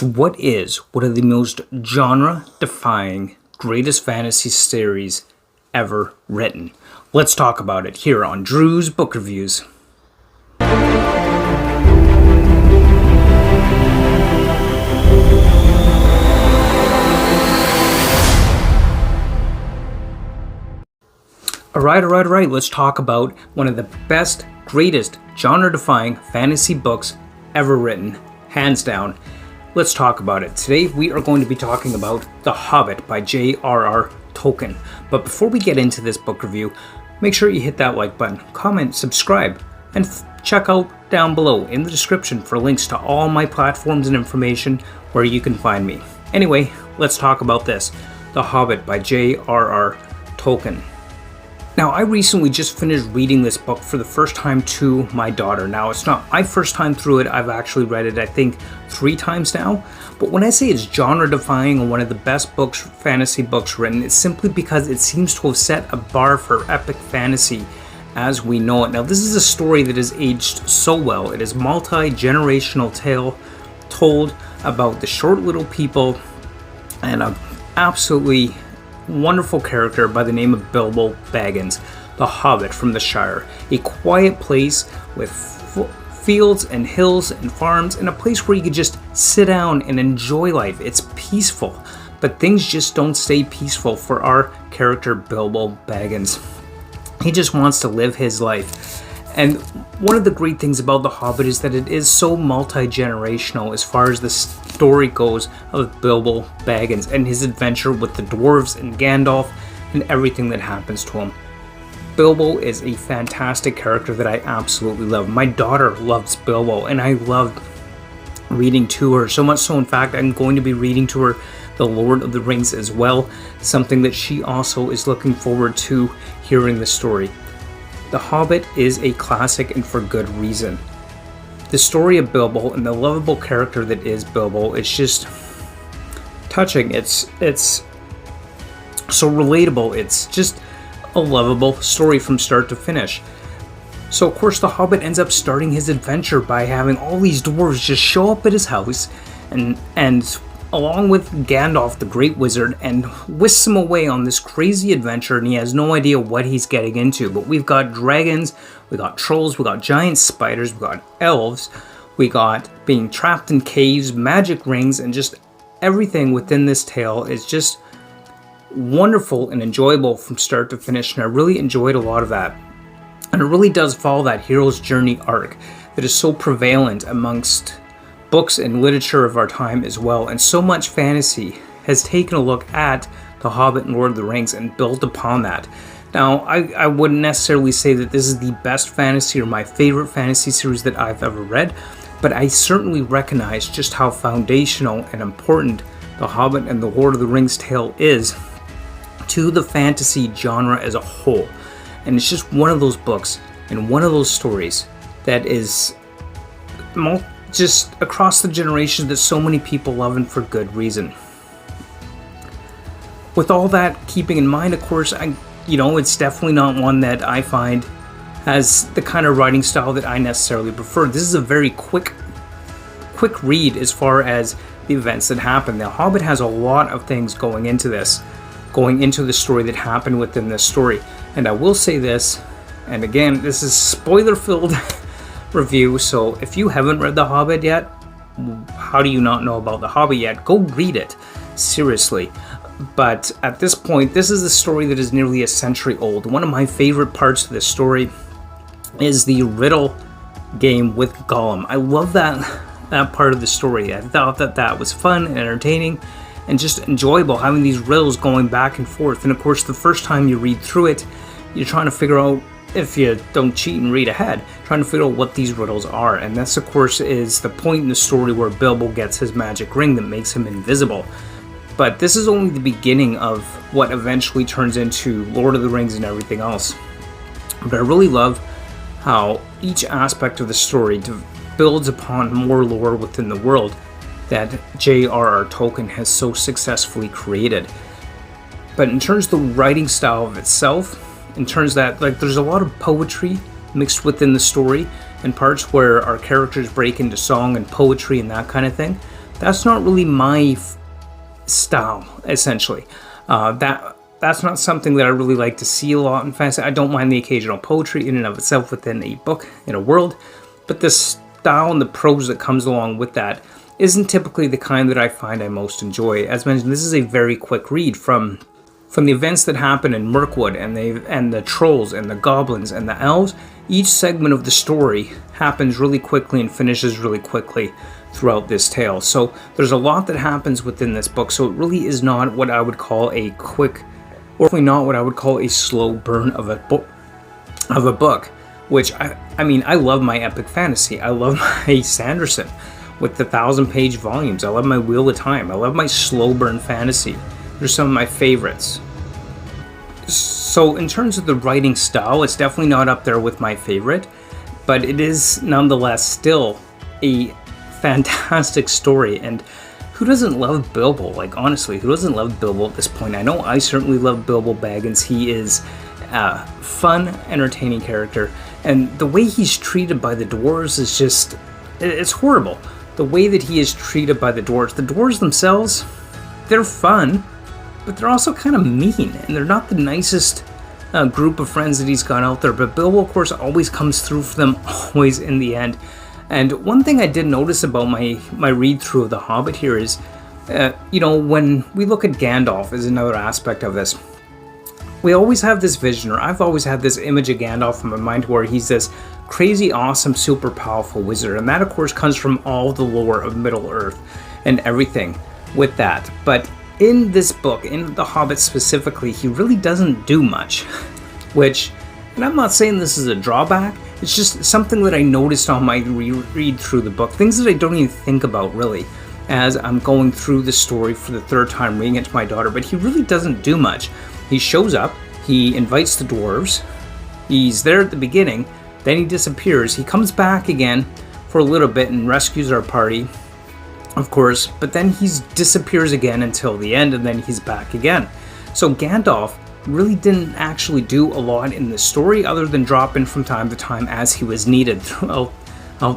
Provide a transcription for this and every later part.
So what is one of the most genre-defying greatest fantasy series ever written? Let's talk about it here on Drew's Book Reviews. Alright, let's talk about one of the best, greatest, genre-defying fantasy books ever written, hands down. Let's talk about it. Today we are going to be talking about The Hobbit by JRR Tolkien. But before we get into this book review, make sure you hit that like button, comment, subscribe, and check out down below in the description for links to all my platforms and information where you can find me. Anyway, let's talk about this. The Hobbit by JRR Tolkien. Now, I recently just finished reading this book for the first time to my daughter. Now, it's not my first time through it. I've actually read it, I think, 3 times now. But when I say it's genre-defying and one of the best books, fantasy books written, it's simply because it seems to have set a bar for epic fantasy as we know it. Now, this is a story that has aged so well. It is a multi-generational tale told about the short little people and an absolutely wonderful character by the name of Bilbo Baggins, the Hobbit from the Shire. A quiet place with fields and hills and farms, and a place where you could just sit down and enjoy life. It's peaceful, but things just don't stay peaceful for our character Bilbo Baggins. He just wants to live his life. And one of the great things about The Hobbit is that it is so multi-generational as far as the story goes of Bilbo Baggins and his adventure with the dwarves and Gandalf and everything that happens to him. Bilbo is a fantastic character that I absolutely love. My daughter loves Bilbo and I love reading to her. So much so, in fact, I'm going to be reading to her The Lord of the Rings as well. Something that she also is looking forward to hearing the story. The Hobbit is a classic, and for good reason. The story of Bilbo and the lovable character that is Bilbo is just touching. It's so relatable. It's just a lovable story from start to finish. So of course the Hobbit ends up starting his adventure by having all these dwarves just show up at his house and along with Gandalf the Great Wizard, and whisks him away on this crazy adventure, and he has no idea what he's getting into. But we've got dragons, we got trolls, we got giant spiders, we got elves, we got being trapped in caves, magic rings, and just everything within this tale is just wonderful and enjoyable from start to finish, and I really enjoyed a lot of that. And it really does follow that hero's journey arc that is so prevalent amongst books and literature of our time as well, and so much fantasy has taken a look at The Hobbit and Lord of the Rings and built upon that. Now, I wouldn't necessarily say that this is the best fantasy or my favorite fantasy series that I've ever read, but I certainly recognize just how foundational and important The Hobbit and the Lord of the Rings tale is to the fantasy genre as a whole. And it's just one of those books and one of those stories that is just across the generations that so many people love, and for good reason. With all that keeping in mind, of course, it's definitely not one that I find has the kind of writing style that I necessarily prefer. This is a very quick read as far as the events that happen. The Hobbit has a lot of things going into the story that happened within this story. And I will say this, and again, this is spoiler-filled review, so if you haven't read The Hobbit yet, how do you not know about The Hobbit yet? Go read it, seriously. But at this point, this is a story that is nearly a century old. One of my favorite parts of this story is the Riddle Game with Gollum. I love that part of the story. I thought that was fun and entertaining and just enjoyable, having these riddles going back and forth. And of course, the first time you read through it, you're trying to figure out, if you don't cheat and read ahead, trying to figure out what these riddles are. And this, of course, is the point in the story where Bilbo gets his magic ring that makes him invisible. But this is only the beginning of what eventually turns into Lord of the Rings and everything else. But I really love how each aspect of the story builds upon more lore within the world that JRR Tolkien has so successfully created. But in terms of the writing style of itself, in terms that, there's a lot of poetry mixed within the story, and parts where our characters break into song and poetry and that kind of thing. That's not really my style, essentially. That's not something that I really like to see a lot in fantasy. I don't mind the occasional poetry in and of itself within a book, in a world, but the style and the prose that comes along with that isn't typically the kind that I find I most enjoy. As mentioned, this is a very quick read from the events that happen in Mirkwood and the trolls and the goblins and the elves. Each segment of the story happens really quickly and finishes really quickly throughout this tale. So there's a lot that happens within this book. So it really is not what I would call a quick, or definitely not what I would call a slow burn of a book. Which I mean, I love my epic fantasy. I love my Sanderson with the 1,000-page volumes. I love my Wheel of Time. I love my slow burn fantasy. They're some of my favorites. So in terms of the writing style, it's definitely not up there with my favorite, but it is nonetheless still a fantastic story. And who doesn't love Bilbo? Like, honestly, who doesn't love Bilbo at this point? I know I certainly love Bilbo Baggins. He is a fun, entertaining character, and the way he's treated by the dwarves is just, it's horrible. The way that he is treated by the dwarves themselves, they're fun, but they're also kind of mean, and they're not the nicest group of friends that he's got out there. But Bilbo, of course, always comes through for them, always in the end. And one thing I did notice about my read-through of The Hobbit here is, when we look at Gandalf as another aspect of this, we always have this vision, or I've always had this image of Gandalf in my mind where he's this crazy, awesome, super powerful wizard. And that, of course, comes from all the lore of Middle-earth and everything with that. But in this book, in The Hobbit specifically, he really doesn't do much. Which, and I'm not saying this is a drawback, it's just something that I noticed on my read through the book. Things that I don't even think about, really, as I'm going through the story for the third time, reading it to my daughter. But he really doesn't do much. He shows up, he invites the dwarves, he's there at the beginning, then he disappears. He comes back again for a little bit and rescues our party, of course, but then he disappears again until the end, and then he's back again. So Gandalf really didn't actually do a lot in the story other than drop in from time to time as he was needed throughout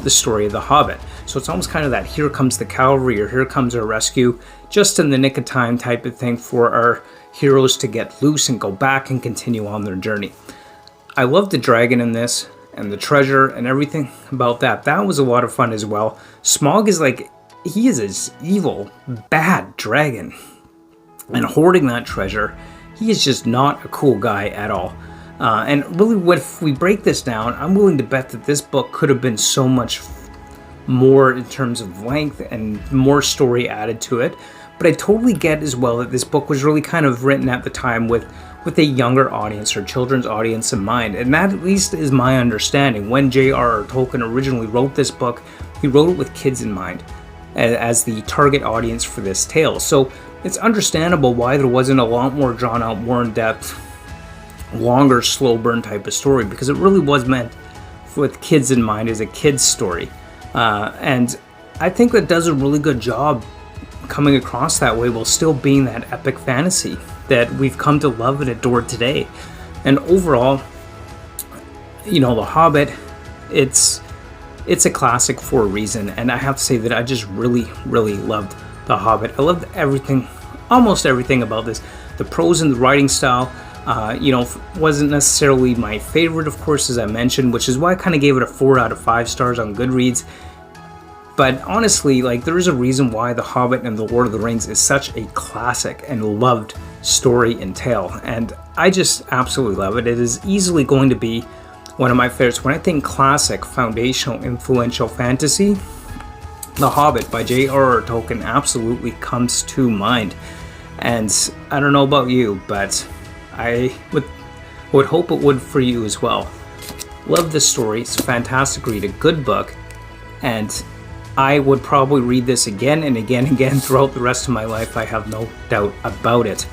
the story of The Hobbit. So it's almost kind of that here comes the cavalry, or here comes our rescue, just in the nick of time type of thing for our heroes to get loose and go back and continue on their journey. I love the dragon in this, and the treasure and everything about that. That was a lot of fun as well. Smaug is like, he is this evil, bad dragon. And hoarding that treasure, he is just not a cool guy at all. And really, if we break this down, I'm willing to bet that this book could have been so much more in terms of length and more story added to it. But I totally get as well that this book was really kind of written at the time with a younger audience or children's audience in mind. And that at least is my understanding. When JRR Tolkien originally wrote this book, he wrote it with kids in mind as the target audience for this tale. So it's understandable why there wasn't a lot more drawn out, more in depth, longer, slow burn type of story, because it really was meant with kids in mind as a kid's story. And I think that does a really good job coming across that way while still being that epic fantasy that we've come to love and adore today. And overall, The Hobbit, it's a classic for a reason, and I have to say that I just really, really loved The Hobbit. I loved everything, almost everything about this. The prose and the writing style, wasn't necessarily my favorite, of course, as I mentioned, which is why I kind of gave it a 4 out of 5 stars on Goodreads. But honestly, there is a reason why The Hobbit and The Lord of the Rings is such a classic and loved story and tale. And I just absolutely love it. It is easily going to be one of my favorites. When I think classic, foundational, influential fantasy, The Hobbit by JRR Tolkien absolutely comes to mind. And I don't know about you, but I would hope it would for you as well. Love this story. It's a fantastic read, a good book. And I would probably read this again and again and again throughout the rest of my life. I have no doubt about it.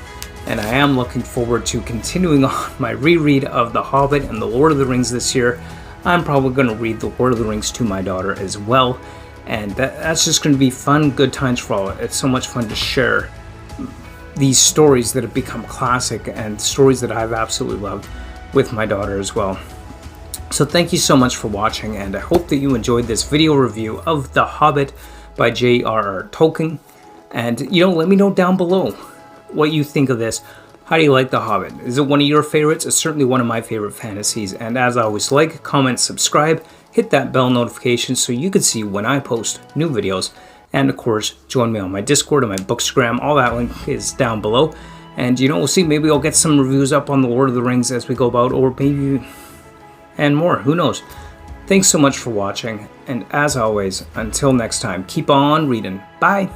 And I am looking forward to continuing on my reread of The Hobbit and The Lord of the Rings this year. I'm probably going to read The Lord of the Rings to my daughter as well. And that's just going to be fun, good times for all. It's so much fun to share these stories that have become classic and stories that I've absolutely loved with my daughter as well. So thank you so much for watching, and I hope that you enjoyed this video review of The Hobbit by JRR Tolkein. And, let me know down below what you think of this. How do you like The Hobbit? Is it one of your favorites? It's certainly one of my favorite fantasies. And as always, like, comment, subscribe, hit that bell notification so you can see when I post new videos. And of course, join me on my Discord and my Bookstagram. All that link is down below. And we'll see, maybe I'll get some reviews up on The Lord of the Rings as we go about, or maybe, and more, who knows. Thanks so much for watching, and as always, until next time, keep on reading. Bye!